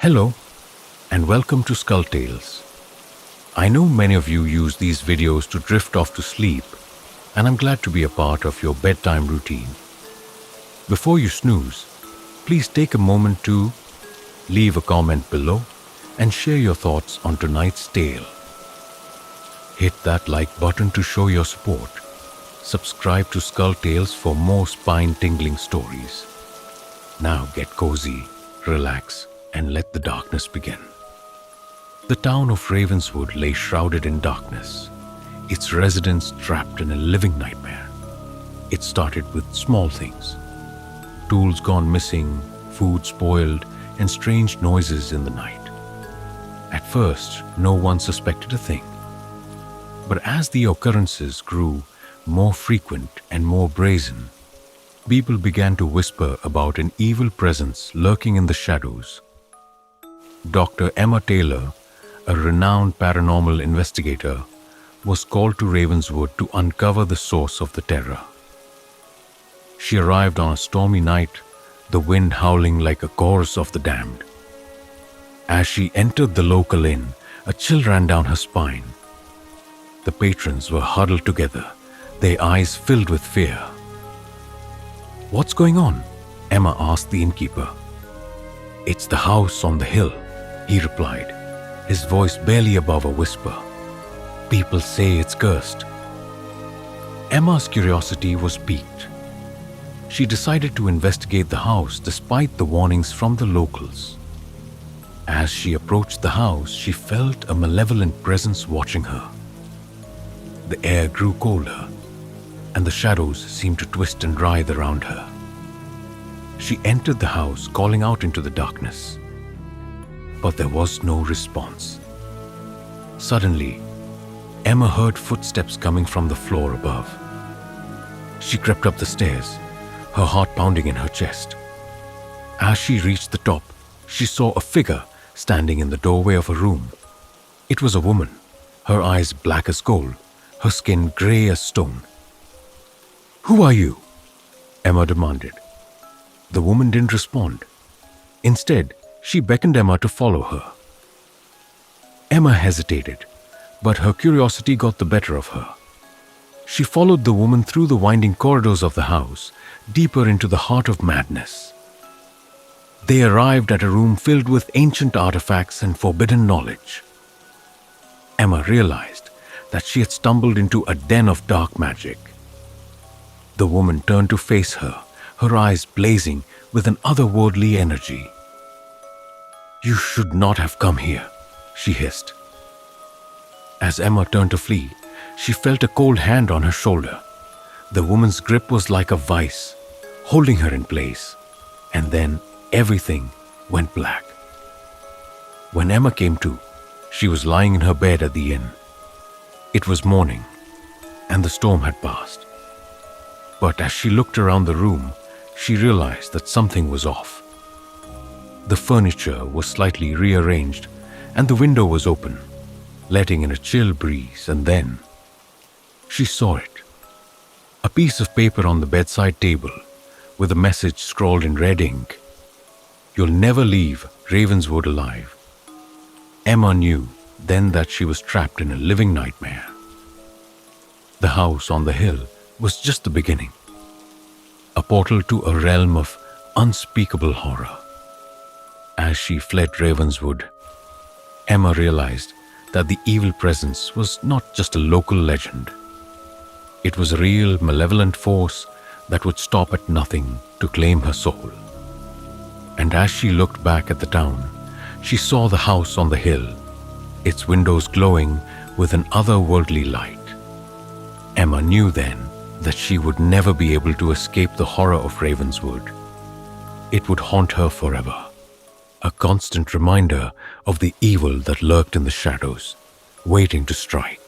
Hello, and welcome to Skull Tales. I know many of you use these videos to drift off to sleep, and I'm glad to be a part of your bedtime routine. Before you snooze, please take a moment to leave a comment below and share your thoughts on tonight's tale. Hit that like button to show your support. Subscribe to Skull Tales for more spine-tingling stories. Now get cozy, relax, and let the darkness begin. The town of Ravenswood lay shrouded in darkness, its residents trapped in a living nightmare. It started with small things: tools gone missing, food spoiled, and strange noises in the night. At first, no one suspected a thing. But as the occurrences grew more frequent and more brazen, people began to whisper about an evil presence lurking in the shadows. Dr. Emma Taylor, a renowned paranormal investigator, was called to Ravenswood to uncover the source of the terror. She arrived on a stormy night, the wind howling like a chorus of the damned. As she entered the local inn, a chill ran down her spine. The patrons were huddled together, their eyes filled with fear. "What's going on?" Emma asked the innkeeper. "It's the house on the hill," he replied, his voice barely above a whisper. "People say it's cursed." Emma's curiosity was piqued. She decided to investigate the house despite the warnings from the locals. As she approached the house, she felt a malevolent presence watching her. The air grew colder, and the shadows seemed to twist and writhe around her. She entered the house, calling out into the darkness. But there was no response. Suddenly, Emma heard footsteps coming from the floor above. She crept up the stairs, her heart pounding in her chest. As she reached the top, she saw a figure standing in the doorway of a room. It was a woman, her eyes black as coal, her skin gray as stone. "Who are you?" Emma demanded. The woman didn't respond. Instead, she beckoned Emma to follow her. Emma hesitated, but her curiosity got the better of her. She followed the woman through the winding corridors of the house, deeper into the heart of madness. They arrived at a room filled with ancient artifacts and forbidden knowledge. Emma realized that she had stumbled into a den of dark magic. The woman turned to face her, her eyes blazing with an otherworldly energy. "You should not have come here," she hissed. As Emma turned to flee, she felt a cold hand on her shoulder. The woman's grip was like a vice, holding her in place, and then everything went black. When Emma came to, she was lying in her bed at the inn. It was morning, and the storm had passed. But as she looked around the room, she realized that something was off. The furniture was slightly rearranged, and the window was open, letting in a chill breeze, and then she saw it. A piece of paper on the bedside table, with a message scrawled in red ink: "You'll never leave Ravenswood alive." Emma knew then that she was trapped in a living nightmare. The house on the hill was just the beginning, a portal to a realm of unspeakable horror. As she fled Ravenswood, Emma realized that the evil presence was not just a local legend. It was a real, malevolent force that would stop at nothing to claim her soul. And as she looked back at the town, she saw the house on the hill, its windows glowing with an otherworldly light. Emma knew then that she would never be able to escape the horror of Ravenswood. It would haunt her forever, a constant reminder of the evil that lurked in the shadows, waiting to strike.